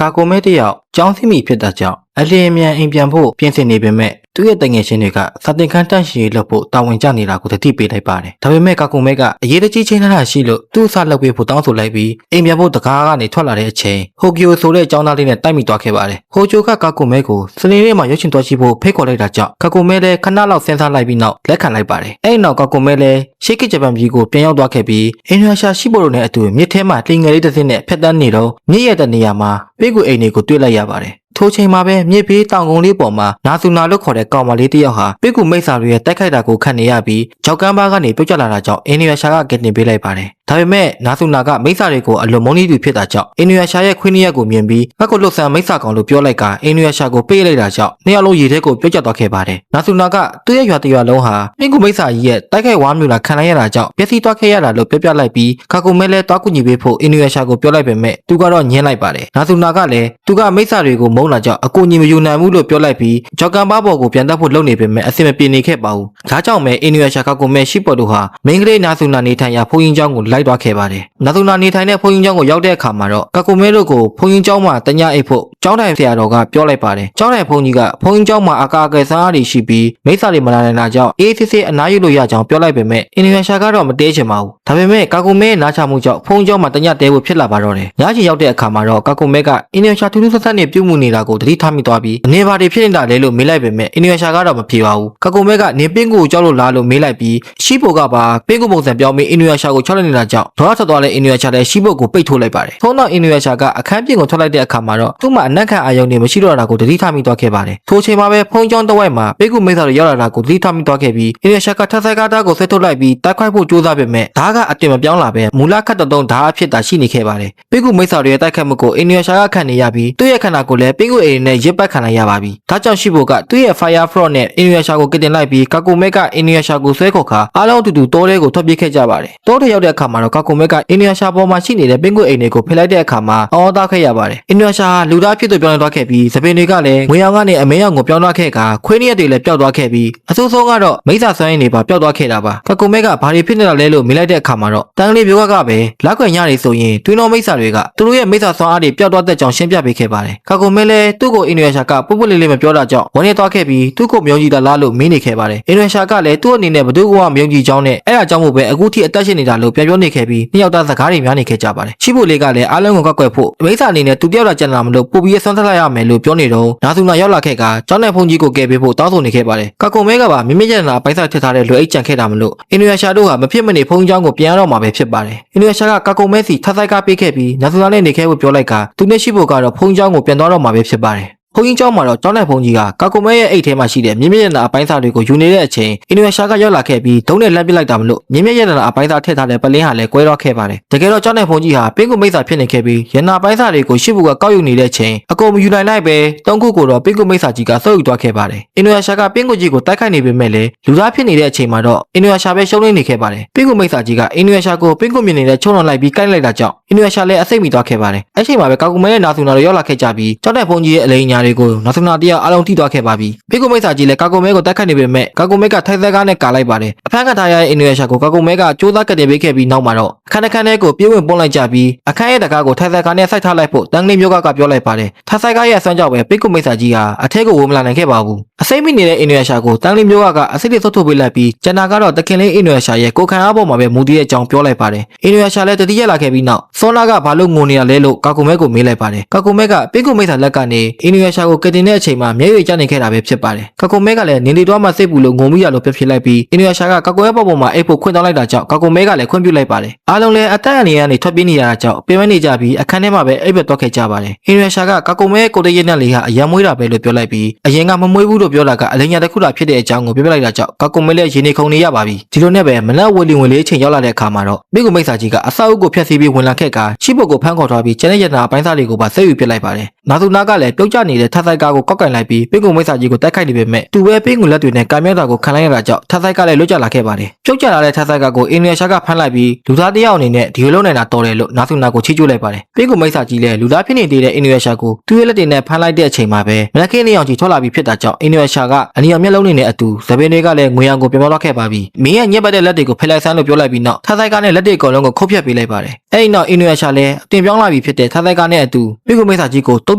ကာကိုမဲတယောက်ကျောင်းစီမီဖြစ်တာကြောင့်အလင်းမြန်အိမ်ပြန်ဖို့ပြင်ဆင်နေပေမဲ့သူ့ရဲ့တငယ်ချင်းတွေကစာတင်ခန်းတန့်ရှည်လုပ်ဖို့တာဝန်ကျနေတာကိုတတိပေးလိုက်ပါတယ်။ဒါပေမဲ့ကာကိုမဲကအရေးတကြီးချင်းထားတာရှိလို့သူ့အစလုပ်ပေးဖို့တောင်းဆိုလိုက်ပြီးအိမ်ပြန်ဖို့တကားကနေထွက်လာတဲ့အချိန်ဟိုကီယိုဆိုတဲ့ကျောင်းသားလေးနဲ့တိုက်မိသွားခဲ့ပါတယ်။ဟိုချိုကကာကိုမဲကိုစနေနေ့မှာရွှေ့ချင်သွားရှိဖို့ဖိတ်ခေါ်လိုက်တာကြောင့်ကာကိုမဲလည်းခဏလောက်စဉ်းစားလိုက်ပြီးနောက်လက်ခံလိုက်ပါတယ်။အဲ့နောက်ကာကိုမဲလည်းရှေ့ကဂျပန်ပြည်ကိုပြန်ရောက်သွားခဲ့ပြီးအင်ဒိုနီးရှားရှိဖို့နဲ့အတူမြစ်ထဲမှာလှိငယ်လေးတစ်စင်းနဲ့ဖျက်တမ်းနေတော့မြစ်ရဲ့တနေရာမှာပိကူအိမ်တွေကိုတွေ့လိုက်ရပါတယ်။ထိုချိန်မှာပဲမြစ်ဘေးတောင်ကုန်းလေးပေါ်မှာနာဆူနာလို့ခေါ်တဲ့ကောင်မလေးတစ်ယောက်ဟာပိကူမိတ်ဆာတွေရဲ့တိုက်ခိုက်တာကိုခံနေရပြီးကြောက်ကမ်းပါးကနေပြုတ်ကျလာတာကြောင့်အင်ဒိုနီးရှားကကယ်တင်ပေးလိုက်ပါတယ်။ဒါပေမဲ့နာဆူနာကမိတ်ဆာတွေကိုအလွန်မုန်းတီးသူဖြစ်တာကြောင့်အင်ဒိုနီးရှားရဲ့ခွေးနှစ်ရက်ကိုမြင်ပြီးငါ့ကိုလွတ်ဆန်မိတ်ဆာကောင်လို့ပြောလိုက်ကအင်ဒိုနီးရှားကိုပေးလိုက်တာကြောင့်နှစ်ယောက်လုံးရေထဲကိုပြုတ်ကျသွားခဲ့ပါတယ်။နာဆူနာကသူ့ရဲ့ရွာတရွာလုံးဟာပိကူမိတ်ဆာကြီးရဲ့တိုက်ခိုက်ဝါမျိုးလာခံလိုက်ရတာကြောင့်ပျက်စီးသွားခဲ့ရတာလို့ပြောပြလိုက်ပြီးကာကိုမဲလဲတွားကူညီပေးဖို့အင်ဒိုနီးရှားကိုပြောလိုက်ပေမဲ့သူကတော့ညှင်းလိုက်ပါတယ်။နာဆူနာကလည်းသူကမိတ်ဆာတွေကိုမုန်းတာကြောင့်အကူအညီမယူနိုင်ဘူးလို့ပြောလိုက်ပြီးဂျော်ကန်ဘာဘော်ကိုပြန်တက်ဖို့လုပ်နေပေမဲ့အဆင်မပြေနေခဲ့ပါဘူး။ဒါကြောင့်ပဲအင်ဒိုနီးရှားကာကိုမဲရှိပေါ်တို့ဟာမိန်းကလေးနာဆူနာနေထိုင်ရာဖုန်ရင်ကျောင်းကိုလိုက်သွားခဲ့ပါတယ်။နာဆူနာနေထိုင်တဲ့ဖုန်ရင်ကျောင်းကိုရောက်တဲ့အခါမှာတော့ကာကိုမဲတို့ကိုဖုန်ရင်ကျောင်းမှာတညအိပ်ဖို့ကျောင်းတိုင်ဆရာတော်ကပြောလိုက်ပါတယ်။ကျောင်းတိုင်ဖုန်ကြီးကဖုန်ရင်ကျောင်းမှာအကာအကယ်စားအားတွေရှိပြီးမိတ်ဆာတွေမလာနိုင်တာကြောင့်အေးစစ်စစ်အနားယူလို့ရကြောင်းပြောလိုက်ပေမဲ့အင်ဒိုနီးရှားကတော့မတဲချင်ပါဘူး။ဒါပေမဲ့ကာကိုမဲနားချမှုကြောင့်ဖုန်ကျောင်းမှာတညတဲဖို့ဖြစ်လာပါတော့တယ်။ညချီရောက်တဲ့အခါမှာတော့ကာကိုမဲကအင်ဒိုနီးရှားထူးထူးဆန်းဆန်းနဲ့ပြုတ်မှုနေတာကိုသတိထားမိသွားပြီးအနေပါတွေဖြစ်နေတာလဲလို့မေးလိုက်ပေမဲ့အင်ဒိုနီးရှားကတော့မဖြေပါဘူး။ကာကိုမဲကနေပင်းကိုကြောက်လို့လားလို့မေးလိုက်ပြီးရှိဖို့ကပါပင်းကိုပုံစံပြောင်းပြီးအင်ဒိုနီးရှားကိုချောက်လိုက်နေတာကြောင့်ဒေါ်ထွက်သွားတဲ့အင်ဒိုနီးရှားလည်းရှိဖို့ကိုပိတ်ထိုးလိုက်ပါတယ်။ထို့နောက်အင်ဒိုနီးရှားကအခန်းပြင်ကိုထွက်လိုက်တဲ့အခါမှာတော့သူ့မှာအနက်ခံအာယုံတွေမရှိတော့တာကိုသတိထားမိသွားခဲ့ပါတယ်။ထိုချိန်မှာပဲဖုန်းကြောင်းတစ်ဝက်မှာပင်းကိုမိသားစုရောက်လာတာကိုသတိထားမိသွားခဲ့ပြီးအင်ဒိုနီးရှားကထပ်ဆိုင်ကားသားကိုဆွဲထုတ်လိုက်ပြီးတိုက်ခိုက်ဖို့ကြိုးစားပေမဲ့ဓာတ်ကအတင်မပြောင်းလာပဲမူလခတ်တုံးဓာတ်အဖြစ်သာရှိနေခဲ့ပါတယ်။ပင်းကိုမိသားစုရဲ့တိုက်ခိုက်မှုကိုအင်ဒိုနီးရှားကခံနေရပြီးသူ့ရဲ့ခန္ဓာကိုယ်လည်းပင်းကိုအိမ်နဲ့ရစ်ပတ်ခံလိုက်ရပါပြီ။ဒါကြောင့်ရှိဖို့ကသူ့ရဲ့ Fire Front နဲ့အင်ဒိုနီးရှားကိုကတင်လိုက်ပြီးကာကိုမဲကအင်ဒိုနီးရှားကိုဆွဲခေါ်ခါအားလုံးအတူတူတိုးတဲကိုထွက်ပြေးခဲ့ကြပါတယ်။တိုးတဲရောက်တဲ့အခါမှာတော့ကာကိုမဲကအင်ဒိုနီးရှားပေါ်မှာရှိနေတဲ့ပင်းကိုအိမ်တွေကိုဖိလိုက်တဲ့အခါမှာအော်သားခဲ့ရပါတယ်။အင်ဒိုနီးရှားလူသားဖြစ်သူပြောင်းလဲသွားခဲ့ပြီးစပင်တွေကလည်းငွေရောင်ကနေအမဲရောင်ကိုပြောင်းသွားခဲ့ကခွေးနှစ်ရက်တွေလည်းပျောက်သွားခဲ့ပြီးအဆိုးဆုံးကတော့မိစ္ဆာဆွမ်းရည်တွေပါပျောက်သွားခဲ့တာပါ။ကာကိုမဲကဘာတွေဖြစ်နေတာလဲလို့မေးလိုက်တဲ့အခါမှာတော့တန်းကလေးမျိုးကပဲလက်ခွင့်ညတွေဆိုရင်တွင်းတော်မိစ္ဆာတွေကသူတို့ရဲ့မိစ္ဆာဆွမ်းအားတွေပျောက်သွားတဲ့ကြောင်ရှင်းပြပေးခဲ့ပါတယ်။ကာကိုမဲလည်းသူ့ကိုအင်ဒိုနီးရှားကပုပ်ပုလေးလေးမပြောတာကြောင့်ဝန်းနေသွားခဲ့ပြီးသူ့ကိုမယုံကြည်တာလားလို့မေးနေခဲ့ပါတယ်။အင်ဒိုနီးရှားကလည်းသူ့အနေနဲ့ဘယ်သူကမှမယုံကြည်ကြောင်းနဲ့အဲ့ဒါကြောင့်မို့ပဲအခုထိအသက်ရှင်နေတာလို့ပြန်ပြောနေခဲ့ပြီးနှစ်ယောက်သားစကားတွေများနေခဲ့ကြပါတယ်။ရှိဖို့လေးကလည်းအားလုံးကိုကောက်ကွယ်ဖို့မိစ္ဆာအနေနဲ့သူတယောက်လာကြံလာမလို့ပို့ပြီးဆွမ်းထလိုက်ရမယ်လို့ပြောနေတော့နာဆူနာရောက်လာခဲ့ကကျောင်းနယ်ဖုန်ကြီးကိုကယ်ပေးဖို့တောင်းဆိုနေခဲ့ပါတယ်။ကာကိုမဲကပါမြင့်မြင့်ကျန်လာပိုက်စားထစ်ထားတဲ့လွယ်အိတ်ကြံခဲ့တာမလို့အင်ဒိုနီးရှားတို့ကမဖြစ်မနေဖုန်ကျောင်းကိုပြန်ရတော့မှာပဲဖြစ်ပါတယ်။အင်ဒိုနီးရှားကကာကိုမဲစီထပ်ဆိုင်ကားပေးခဲ့ပြီးနာဆူနာနဲ့နေခဲ့ဖို့ပြောလိုက်ကသူနဲ့ရှိဖို့ကတော့ဖုန်ကျောင်းကိုပြန်သွားတော့မှာပဲဖြစ်ပါတယ်။ဖုန်ကြီးကျောင်းမှာတော့ကျောင်းနယ်ဖုန်ကြီးကကာကိုမဲရဲ့အိတ်ထဲမှာရှိတဲ့မြင့်မြင့်ရနာအပိုင်းစားတွေကိုယူနေတဲ့အချိန်အင်ဒိုနီးရှားကရောက်လာခဲ့ပြီးဒုံးနဲ့လှမ်းပစ်လိုက်တာမလို့မြင့်မြင့်ရနာအပိုင်းစားထည့်ထားတဲ့ပလင်းဟာလည်းကွဲတော့ခဲ့ပါတယ်။တကယ်တော့ကျောင်းနယ်ဖုန်ကြီးဟာပင်းကိုမိတ်ဆာဖြစ်နေခဲ့ပြီးရနာပိုင်းစားတွေကိုရှိဖို့ကကောက်ယူနေတဲ့အချိန်အကုန်မယူနိုင်လိုက်ပဲတုံးခုကိုတော့ပင်းကိုမိတ်ဆာကြီးကဆုပ်ယူသွားခဲ့ပါတယ်။အင်ဒိုနီးရှားကပင်းကိုကြီးကိုတိုက်ခိုက်နေပေမဲ့လည်းလူသားဖြစ်နေတဲ့အချိန်မှာတော့အင်ဒိုနီးရှားပဲရှုံးနေခဲ့ပါတယ်။ပင်းကိုမိတ်ဆာကြီးကအင်ဒိုနီးရှားကိုပင်းကိုမြင်နေတဲ့ချုံလွန်လိုက်ပြီးကိုက်လိုက်တာကြောင့်အင်ဒိုနီးရှားလည်းအစိတ်မိသွားခဲ့ပါတယ်။အဲ့ချိန်မှာပဲကာကူမဲနဲ့နာဆူနာတို့ရောက်လာခဲ့ကြပြီးကျောင်းနယ်ဖုန်ကြီးရဲ့အလိန်ညာတွေကိုနာဆူနာတရားအားလုံးထိသွားခဲ့ပါပြီ။ပင်းကိုမိတ်ဆာကြီးလည်းကာကိုမဲကိုတိုက်ခိုက်နေပေမဲ့ကာကိုမဲကထိုက်သက်ကားနဲ့ကာလိုက်ပါတယ်။အဖမ်းခံထားရတဲ့အင်ဒိုနီးရှားကိုကာကိုမဲကကြိုးစားကတင်ပေးခဲ့ပြီးနောက်မှာတော့အခန်းတစ်ခန်းထဲကိုပြေးဝင်ပွန်းလိုက်ကြပြီးအခန်းရဲ့တကားကိုထိုက်သက်ကားနဲ့စိုက်ထားလိုက်ဖို့တန်းကလေးမျိုးကပြောလိုက်ပါတယ်။ထိုက်သက်ကားရဲ့အစွမ်းကြောင့်ပဲပင်းကိုမိတ်ဆာကြီးဟာအထက်ကိုဝင်မလာနိုင်ခဲ့ပါဘူး။အစိမ့်မိနေတဲ့အင်ဒိုနီးရှားကိုတန်းကလေးမျိုးကအစိတ်တွေဆုတ်ထုတ်ပေးလိုက်ပြီးကျန်တာကတော့တခင်လေးအင်ဒိုနီးရှားရဲ့ကိုခံအားပေါ်မှာပဲမူတည်တဲ့အကြောင်းပြောလိုက်ပါတယ်။အင်ဒိုနီးရှားလည်းတတိယလာခဲ့ပြီးနောက်စောနာကဘာလို့ငိုနေရလဲလို့ကာကိုမဲကိုမေးလိုက်ပါတယ်။ကာကိုမဲကပင်းကိုမိတ်ဆာလက်ကနေအင်ဒိုနီးရှားကိုကတင်တဲ့အချိန်မှာမျက်ရည်ကျနေခဲ့တာပဲဖြစ်ပါတယ်။ကာကိုမဲကလည်းနေနေတော့မှစိတ်ပူလို့ငုံမိရလို့ပြဖြစ်လိုက်ပြီးအင်ဒိုနီးရှားကကာကိုမဲပေါ်မှာအိတ်ဖို့ခွင့်တောင်းလိုက်တာကြောင့်ကာကိုမဲကလည်းခွင့်ပြုလိုက်ပါတယ်။အားလုံးလည်းအသက်အန္တရာယ်ကနေထွက်ပြေးနေရတာကြောင့်ပြင်မနေကြပြီးအခန်းထဲမှာပဲအိပ်ပျော်သွားခဲ့ကြပါတယ်။အင်ဒိုနီးရှားကကာကိုမဲကိုတရနဲ့လေးဟာအရန်မွေးတာပဲလို့ပြောလိုက်ပြီးအရင်ကမမွေးဘူးလို့ပြောတာကအလိညာတစ်ခုသာဖြစ်တဲ့အကြောင်းကိုပြောပြလိုက်တာကြောင့်ကာကိုမဲလည်းရေနေခုန်နေရပါပြီ။ဒီလိုနဲ့ပဲမနက်ဝေလီဝင်လေးအချိန်ရောက်လာတဲ့အခါမှာတော့မိကိုမိတ်ဆာကြီးကအဆောက်အဦကိုဖျက်ဆီးပြီးဝင်လာခဲ့ကရှိဖို့ကိုဖမ်းခေါ်ထားပြီးကျန်တဲ့ရတနာအပိုင်းစားတွေကိုပါဆက်ယူပစ်လိုက်ပါတယ်။ နာသူနာကလည်းပြုတ်ကျနေတဲ့ထပ်ဆိုင်ကားကိုကောက်ကင်လိုက်ပြီးပင်ကူမိတ်ဆာကြီးကိုတိုက်ခိုက်နေပေမဲ့သူပဲပင်ကူလက်တွေနဲ့ကံမြတ်တာကိုခံလိုက်ရတာကြောင့်ထပ်ဆိုင်ကလည်းလွတ်ကျလာခဲ့ပါတယ်ပြုတ်ကျလာတဲ့ထပ်ဆိုင်ကားကိုအင်နူယာရှာကဖမ်းလိုက်ပြီးလူသားတယောက်အနေနဲ့ဒီလိုလုပ်နိုင်တာတော်တယ်လို့နာသူနာကိုချီးကျူးလိုက်ပါတယ်ပင်ကူမိတ်ဆာကြီးလည်းလူသားဖြစ်နေသေးတဲ့အင်နူယာရှာကိုသူ့ရဲ့လက်တွေနဲ့ဖမ်းလိုက်တဲ့အချိန်မှာပဲမနက်ခင်းလေးအောင်ကြီးထွက်လာပြီးဖြစ်တာကြောင့်အင်နူယာရှာကအနီရောင်မျက်လုံးတွေနဲ့အတူသပင်းတွေကလည်းငွေရောင်ကိုပြောင်းသွားခဲ့ပါပြီမင်းရဲ့ညက်ပတ်တဲ့လက်တွေကိုဖယ်လိုက်ဆန်းလို့ပြောလိုက်ပြီးနောက်ထပ်ဆိုင်ကားနဲ့လက်တွေအကုန်လုံးကိုခုတ်ဖြတ်ပေးလိုက်ပါတယ်အဲ့ဒီနောက်အင်နူယာရှာလည်းအတင်ပြောင်းလာပြီးဖြစ်တဲ့ထပ်ဆိုင်ကားနဲ့အတူပင်ကူမိတ်ဆာကြီးကိုတုတ်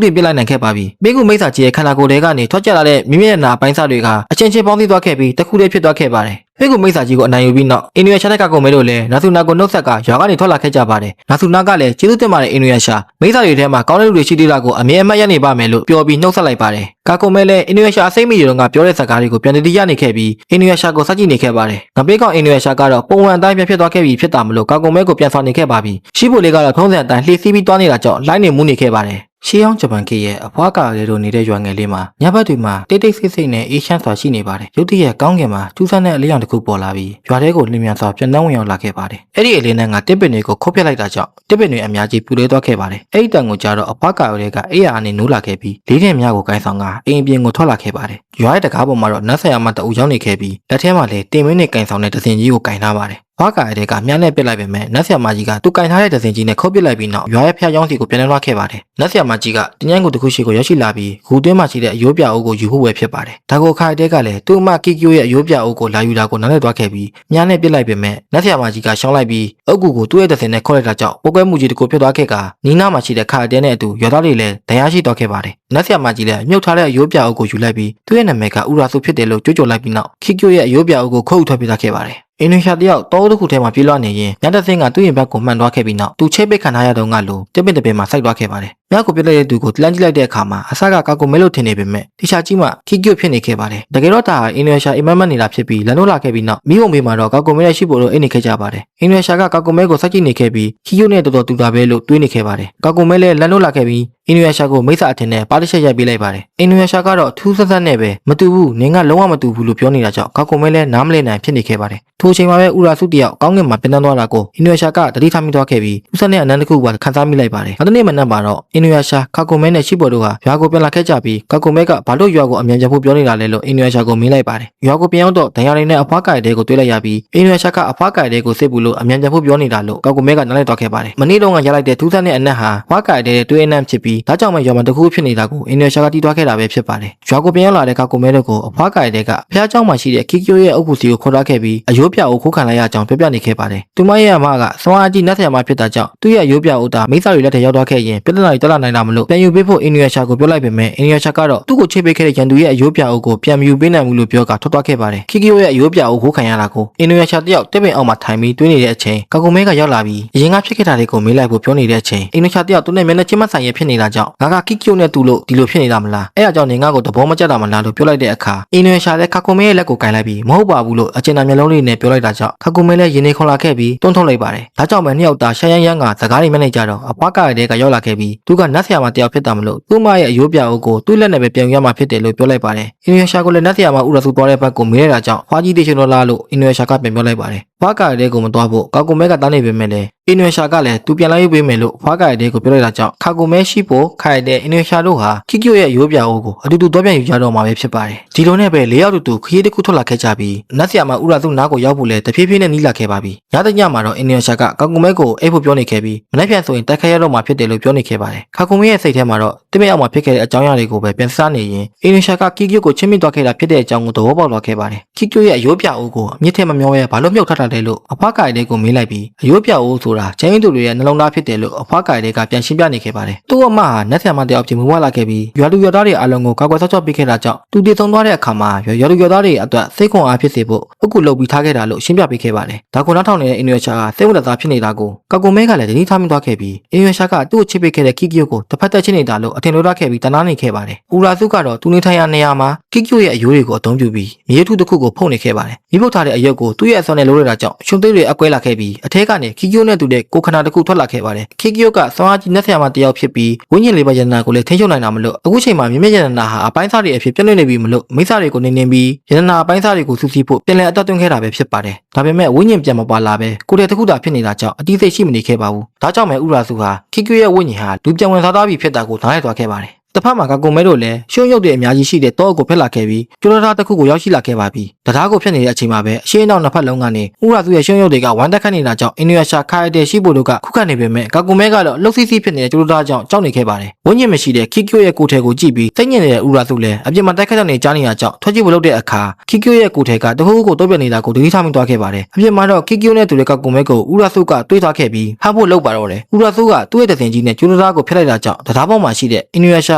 တင်ပစ်လိုက်နိုင်ခဲ့ပါပြီပင်ကူမိတ်ဆာကြီးရဲ့ခန္ဓာကိုယ်ထဲကနေထွက်ကျလာတဲ့မြင့်မြတ်နာပိုင်းစားတွေကအချင်းချင်းပေါင်းစည်းသွားခဲ့ပြီးတစ်ခုတည်းဖြစ်သွားခဲ့ပါတယ်ပင်ကူမိတ်ဆာကြီးကိုအနိုင်ယူပြီးနောက်အင်နူယာရှာတဲ့ကကုံမဲတို့လည်းနာသူနာကိုနှုတ်ဆက်ကရွာကနေထွက်လာခဲ့ကြပါတယ်နာသူနာကလည်းကျေးဇူးတင်ပါတယ်အင်နူယာရှာမိတ်ဆာတွေထဲမှာကောင်းတဲ့လူတွေရှိသေးတာကိုအမြဲအမှတ်ရနေပါမယ်လို့ပြောပြီးနှုတ်ဆက်လိုက်ပါတယ်ကာကုံမဲလည်းအင်နူယာရှာအစိမ့်မိရုံကပြောတဲ့စကားတွေကိုပြန်တည်ရနေခဲ့ပြီးအင်နူယာရှာကိုစကြည့်နေခဲ့ပါတယ်ငပေးကောင်အင်နူယာရှာကတော့ပုံမှန်အတိုင်းပြန်ဖြစ်သွားခဲ့ပြီးဖြစ်တာမလို့ကာကုံမဲကိုပြန်ဆောင်နေခဲ့ပါပြီရှိဖို့လေးကတော့ထုံးစံအတိုင်းလှည့်စီးပြီးတွားနေတာကြောင့်လိုင်းနေမှုနေခဲ့ပါတယ်ရှေးအောင်ဂျပန်ခေတ်ရဲ့အဖွားကာလေးတို့နေတဲ့ရွာငယ်လေးမှာညဘက်တွေမှာတိတ်တိတ်ဆိတ်ဆိတ်နဲ့အေးချမ်းစွာရှိနေပါတယ်ရုတ်တရက်ကောင်းကင်မှာထူးဆန်းတဲ့အလင်းရောင်တစ်ခုပေါ်လာပြီးရွာထဲကိုလင်းမြန်စွာပြန်နှောင်းဝင်ရောက်လာခဲ့ပါတယ်အဲ့ဒီအလင်းနဲ့ကတစ်ပင်တွေကိုခုတ်ပြစ်လိုက်တာကြောင့်တစ်ပင်တွေအများကြီးပြူလဲသွားခဲ့ပါတယ်အဲ့ဒီတန်ကိုကြားတော့အဖွားကာလေးကအေးရအနေနိုးလာခဲ့ပြီးလေးတဲ့မြကိုကိုင်းဆောင်ကအိမ်ပြင်ကိုထွက်လာခဲ့ပါတယ်ရွာရဲ့တကားပေါ်မှာတော့နတ်ဆရာမတအူရောက်နေခဲ့ပြီးလက်ထဲမှာလည်းတင်မင်းနဲ့ကိုင်းဆောင်တဲ့ဒဇင်ကြီးကိုကိုင်းထားပါတယ်ဖွားကာရဲကမြားနဲ့ပစ်လိုက်ပေမဲ့နတ်ဆရာမကြီးကသူကင်ထားတဲ့ဒဇင်ကြီးနဲ့ခုတ်ပစ်လိုက်ပြီးနောက်ရွာရဲ့ဖျားယောင်းစီကိုပြန်လှမ်းခဲ့ပါတယ်နတ်ဆရာမကြီးကတင်းញိုင်းကိုတစ်ခုရှိကိုရောက်ရှိလာပြီးဂူတွင်းမှာရှိတဲ့အယိုးပြအိုးကိုယူဖို့ပဲဖြစ်ပါတယ်ဒါကိုခိုင်တဲကလည်းသူ့အမကီကီယိုရဲ့အယိုးပြအိုးကိုလာယူတာကိုနားလည်သွားခဲ့ပြီးမြားနဲ့ပစ်လိုက်ပေမဲ့နတ်ဆရာမကြီးကရှောင်းလိုက်ပြီးအုတ်ကူကိုသူ့ရဲ့ဒဇင်နဲ့ခေါ်လိုက်တာကြောင့်ပိုကွဲမှုကြီးတစ်ခုဖြစ်သွားခဲ့ကနီးနားမှာရှိတဲ့ခိုင်တဲနဲ့အတူရွာသားတွေလည်းဒဏ်ရာရှိသွားခဲ့ပါတယ်နတ်ဆရာမကြီးလည်းမြုပ်ထားတဲ့အယိုးပြအိုးကိုယူလိုက်ပြီးသူ့ရဲ့နာမည်ကဥရာစုဖြစ်တယ်လို့ကြွကြော်လိုက်ပြီးနောက်ကီကီယိုရဲ့အယိုးပြအိုးကိုခုတ်ထွက်ပြသွားခဲ့ပါတယ်အင်နူရှာတယောက်တောတစ်ခုထဲမှာပြေးလွှားနေရင်ညတဆင်းကသူ့ရင်ဘက်ကိုမှန်သွားခဲ့ပြီးနောက်သူချိတ်ပိတ်ခံထားရတော့ငါလိုတပင်တပင်မှာစိုက်သွားခဲ့ပါတယ်။မြောက်ကိုပြစ်လိုက်တဲ့သူကိုလှမ်းကြည့်လိုက်တဲ့အခါမှာအစကကာကိုမဲလို့ထင်နေပေမဲ့တခြားကြီးမှခီကျွတ်ဖြစ်နေခဲ့ပါတယ်။တကယ်တော့ဒါဟာအင်နူရှာအိမ်မက်နေတာဖြစ်ပြီးလန်လို့လာခဲ့ပြီးနောက်မိဘမေမှာတော့ကာကိုမဲရဲ့ရှိဖို့လို့အိတ်နေခဲ့ကြပါတယ်။အင်နူရှာကကာကိုမဲကိုစိုက်ကြည့်နေခဲ့ပြီးခီကျွတ်နဲ့တော်တော်တူတာပဲလို့တွေးနေခဲ့ပါတယ်။ကာကိုမဲလည်းလန်လို့လာခဲ့ပြီးအင်နူရှာကိုမိစ္ဆာအထင်နဲ့ပါတစ်ချက်ရိုက်ပေးလိုက်ပါတယ်။အင်နူရှာကတော့ထူးဆန်းဆန်းနဲ့ပဲမတူဘူးနင်ကလုံးဝမတူဘူးလို့ပြောနေတာကြောင့်ကာကိုမဲလည်းနားမလည်နိုင်ဖြစ်နေခဲ့ပါတယ်။ထိုအချိန်မှာပဲဥရာစုတယောက်ကောင်းကင်မှာပြန်တန်းသွားတာကိုအင်နူရှာကတတိထားမိသွားခဲ့ပြီးဥဆက်နဲ့အနန္တခုကခန်းစားမိလိုက်ပါတယ်။နောက်တစ်နေ့မနက်မှာတော့အင်နူရှာကာကိုမဲနဲ့ရှိပေါ်တို့ဟာရွာကိုပြန်လာခဲ့ကြပြီးကာကိုမဲကဘာလို့ရွာကိုအမြန်ပြန်ဖို့ပြောနေတာလဲလို့အင်နူရှာကိုမေးလိုက်ပါတယ်။ရွာကိုပြန်ရောက်တော့ဒဏ်ရာတွေနဲ့အဖွားကာရဲကိုတွေ့လိုက်ရပြီးအင်နူရှာကအဖွားကာရဲကိုစစ်ဘူးလို့အမြန်ပြန်ဖို့ပြောနေတာလို့ကာကိုမဲကနားလိုက်တော့ခဲ့ပါတယ်။မနေ့တုန်းကရလိုက်တဲ့ထူးဆန်းတဲ့အနက်ဟာဖွားကာရဲတွေ့အနံ့ဖြစ်ပြီးဒါကြောင့်မှရွာမှာတခုဖြစ်နေတာကိုအင်နူရှာကတီးသွားခဲ့တာပဲဖြစ်ပါတယ်။ရွာကိုပြန်ရောက်လာတဲ့ကာကိုမဲတို့ကိုအဖွားကာရဲကဖျားเจ้าမှာရှိတဲ့ခီကျိုရဲ့အုပ်စုစီကိုခေါ်ထားခဲ့ပြီးအယိုးပြအိုခိုးခံလိုက်ရကြောင်းပြောပြနေခဲ့ပါတယ်။သူမရဲ့အမကစွမ်းအားကြီးနတ်ဆရာမဖြစ်တာကြောင့်သူ့ရဲ့အယိုးပြအိုတာမိသားစုလက်ထဲရောက်သွားခဲ့ရင်ပြဿနာတွေတက်လာနိုင်တာမလို့ပြန်ယူပေးဖို့အင်နူရှာကိုပြောလိုက်ပေမဲ့အင်နူရှာကတော့သူ့ကိုချိတ်ပေးခဲ့တဲ့ရန်သူရဲ့အယိုးပြအိုကိုပြန်မယူပေးနိုင်ဘူးလို့ပြောကထွက်သွားခဲ့ပါတယ်။ခီကီယိုရဲ့အယိုးပြအိုခိုးခံရတာကိုအင်နူရှာတယောက်တက်ပင်အောက်မှာထိုင်ပြီးတွေးနေတဲ့အချိန်ကာကိုမဲကရောက်လာပြီးအရင်ကဖြစ်ခဲ့တာတွေကိုမေးလိုက်ဖို့ပြောနေတဲ့အချိန်အင်နူရှာတယောက်သူနဲ့မျက်နှာချင်းမဆိုင်ရဖြစ်နေတာကြောင့်ငါကခီကီယိုနဲ့တူလို့ဒီလိုဖြစ်နေတာမလား။အဲအကြောင်းနေငါ့ကိုသဘောမကျတာမလားလို့ပြောလိုက်တဲ့အခါအင်နူရှာလည်းကာကိုမဲရဲ့လက်ကိုကင်လိုက်ပြီးမဟုတ်ပါဘူးလို့အကျဉ်းသားမျက်လုံးလေးနဲ့ပြောလိုက်တာကြောင့်ကာကိုမဲလည်းရင်နေခွန်လာခဲ့ပြီးတွန်းထုတ်လိုက်ပါတယ်။ဒါကြောင့်ပဲနှစ်ယောက်သားရှာယန်းယန်းကစကားတွေမနေကြတော့အဖွားကာရဲကရောက်လာခဲ့ပြီးသူကနတ်ဆရာမတယောက်ဖြစ်တာမလို့သူ့မရဲ့အယိုးပြအိုကိုသူ့လက်နဲ့ပဲပြန်ယူရမှာဖြစ်တယ်လို့ပြောလိုက်ပါတယ်။အင်နူရှာကိုလည်းနတ်ဆရာမဥရစုသွားတဲ့ဘက်ကိုမေးလိုက်တာကြောင့်ဖွားကြီးတေချင်တော်လားလို့အင်နူရှာကပြန်ပြောလိုက်ပါတယ်။ဖွားကာရဲကိုမသွားဖို့ကာကိုမဲကတားနေပေမဲ့လည်းအင်နူရှာကလည်းသူပြန်လာရေးပေးမယ်လို့ဖွားကာရဲကိုပြောလိုက်တာကြောင့်ကာကိုမဲရှိဖို့ခိုင်တဲ့အင်နူရှာတို့ဟာခီကျိုရဲ့အယိုးပြအိုကိုအတူတူတော့ပြန်ယူကြတော့မှာပဲဖြစ်ပါတယ်။ဒီလိုနဲ့ပဲ၄ယောက်တူခရီးတစ်ခုထွက်လာခဲ့ကြပြီးနတ်ဆရာမဥရစုနားကိုရောက်ဖို့လဲတဖြည်းဖြည်းနဲ့နီးလာခဲ့ပါပြီ။ညတညမှာတော့အင်နူရှာကကာကိုမဲကိုအိတ်ဖို့ပြောနေခဲ့ပြီးမနေ့ပြန်ဆိုရင်တိုက်ခိုက်ရတော့မှာဖြစ်တယ်လို့ပြောနေခဲ့ပါတယ်။ကာကိုမဲရဲ့စိတ်ထဲမှာတော့တမင်အောင်မှာဖြစ်ခဲ့တဲ့အကြောင်းအရာတွေကိုပဲပြန်စားနေရင်အင်နူရှာကကီကီယိုကိုချင်းမြင့်သွားခဲ့တာဖြစ်တဲ့အကြောင်းကိုသဘောပေါက်သွားခဲ့ပါတယ်။ကီကီယိုရဲ့အယိုးပြအိုးကိုအမြင့်ထဲမမျောရဲဘာလို့မြုပ်ထထားတယ်လို့အဖွားကာရဲကိုမေးလိုက်ပြီးအယိုးပြအိုးဆိုတာကျင်းသူတွေရဲ့နှလုံးသားဖြစ်တယ်လို့အဖွားကာရဲကပြန်ရှင်းပြနေခဲ့ပါတယ်။သူ့အမဟာနတ်ဆရာမတယောက်ပြင်မွေးလာခဲ့ပြီးရွာလူရွာသားတွေအလုံးကိုကာကွယ်ဆောက်ရှောက်ပေးခဲ့တာကြောင့်သူတည်ဆုံသွားတဲ့အခါမှာရွာလူရွာသားတွေအတွက်စိတ်ခွန်အားဖြစ်စေဖို့အခုလုပ်ပြီးထားခဲ့တာလို့ရှင်းပြပေးခဲ့ပါတယ်။ဒါကိုနောက်ထောင်နေတဲ့အင်နူရှာကစိတ်ဝင်စားဖြစ်နေတာကိုကာကိုမဲကလည်းတတိထားမိသွားခဲ့ပြီးအင်နူရှာကသူ့ကိုချစ်ပေးခဲ့တဲ့ကီကီယိုကိုတစ်ဖက်သက်ချစ်နေတာလို့အထင်လို့ရခဲ့ပြီးတနာနေခဲ့ပါတယ်။ဥရာစုကတော့သူနေထိုင်ရာနေရာမှာကီကီယိုရဲ့အယိုးတွေကိုအသုံးပြုပြီးမြေထုတစ်ခုကိုဖုတ်နေခဲ့ပါတယ်။မိဖုတ်ထားတဲ့အယုတ်ကိုသူ့ရဲ့အစွမ်းနဲ့လိုးရတာကြောင့်ရှင်သွေးတွေအကွဲလာခဲ့ပြီးအထက်ကနေကီကီယိုနဲ့တူတဲ့ကိုခနာတစ်ခုထွက်လာခဲ့ပါတယ်။ကီကီယိုကစွမ်းအားကြီးနတ်ဆရာမတယောက်ဖြစ်ပြီးဝိညာဉ်လေးပါယန္နာကိုလည်းထိန်းချုပ်နိုင်တာမလို့အခုချိန်မှာမြင့်မြတ်ယန္နာဟာအပိုင်းစားတွေအဖြစ်ပြည့်နေပြီမလို့မိစားတွေကိုနေပြီးယန္နာအပိုင်းစားတွေကိုစူးစီးဖို့ပြန်လည်အသက်သွင်းခဲ့တာပဲဖြစ်ပါတယ်။ဒါပေမဲ့ဝိညာဉ်ပြန်မပါလာပဲကိုယ်တည်းတစ်ခုသာဖြစ်နေတာကြောင့်အတိအစိတ်ရှိမနေခဲ့ပါဘူး။ဒါကြောင့်ပဲဥရာစုဟာကီကီယိုရဲ့ဝိညာဉ်ဟာလူပြန်ဝင်စားသားပြီးဖြစ်တာကိုနားလည်သွားခဲ့ပါတယ်။ တစ်ဖက်မှာကာကွန်မဲတို့လည်းရှုံးရုပ်တွေအများကြီးရှိတဲ့တောအုပ်ကိုဖက်လာခဲ့ပြီးကျိုးသားတစ်ခုကိုရောက်ရှိလာခဲ့ပါပြီတရားကိုဖျက်နေတဲ့အချိန်မှာပဲအရှင်းနောက်နှစ်ဖက်လုံးကနေဥရာသူရဲ့ရှုံးရုပ်တွေကဝမ်းတက်ခတ်နေတာကြောင့်အင်နူယာရှာခိုင်တဲ့ရှိဖို့တို့ကခုခံနေပေမဲ့ကာကွန်မဲကတော့လှုပ်စီးစီးဖြစ်နေတဲ့ကျိုးသားကြောင့်ကြောက်နေခဲ့ပါတယ်ဝင်းညင်မရှိတဲ့ခီကျိုရဲ့ကိုယ်ထဲကိုကြည့်ပြီးစိတ်ညစ်နေတဲ့ဥရာသူလည်းအပြစ်မတိုက်ခတ်တဲ့နေကြားနေတာကြောင့်ထွက်ကြည့်ဖို့လုပ်တဲ့အခါခီကျိုရဲ့ကိုယ်ထဲကတခုခုကိုတုံ့ပြန်နေတာကိုတတိထားမိသွားခဲ့ပါတယ်အပြစ်မှာတော့ခီကျိုနဲ့သူတွေကကွန်မဲကိုဥရာသူကတွေးသွားခဲ့ပြီးဖမ်းဖို့လုပ်ပါတော့တယ်ဥရာသူကသူ့ရဲ့တည်င်းကြီးနဲ့ကျိုးသားကိုဖျက်လိုက်တာကြောင့်တရားပေါ်မှာရှိတဲ့အင်နူယာရှာ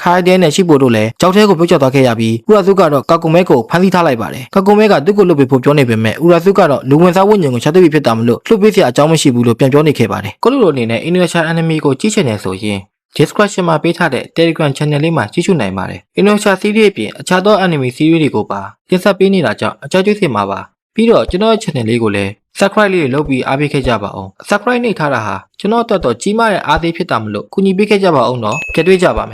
ခိုင်တဲ့နဲ့ရှိဖို့တို့လည်းကြောက်ထဲကိုပြုတ်ကျသွားခဲ့ရပြီးဥရာသူကတော့ကာကွန်မဲကိုဖမ်းဆီးထားလိုက်ပါတယ်ကာကွန်မဲကသူ့ကိုလွတ်ပေးဖို့ပြောနေပေမဲ့ဥရာသူကတော့လူဝင်စားဝိညာဉ်ကိုရှာတွေ့ပြီးဖြစ်တာမလို့လွတ်ပေးစရာအကြောင်းမရှိဘူးလို့ပြန်ပြောနေခဲ့ပါတယ်ကိုလူလိုအနေနဲ့အင်နူယာရှာ enemy ကိုကြီးချင်နေဆိုရင် description မှာပေးထားတဲ့ Telegram channel လေးမှာကြည့်ရှုနိုင်ပါတယ်အင်နူယာရှာ series အပြင်အခြားသော enemy series တွေကိုပါတင်ဆက်ပေးနေတာကြောင့်အကြိုက်တွေ့စေမှာပါပြီးတော့ကျွန်တော်ရဲ့ channel လေးကိုလည်း subscribe လေးလုပ်ပြီးအားပေးခဲ့ကြပါအောင် subscribe နှိပ်ထားတာဟာကျွန်တော်အတွက်တော့ကြီးမားတဲ့အားသေးဖြစ်တာမလို့ကူညီပေးခဲ့ကြပါအောင်တော့ကြည့်တွေ့ကြပါမယ်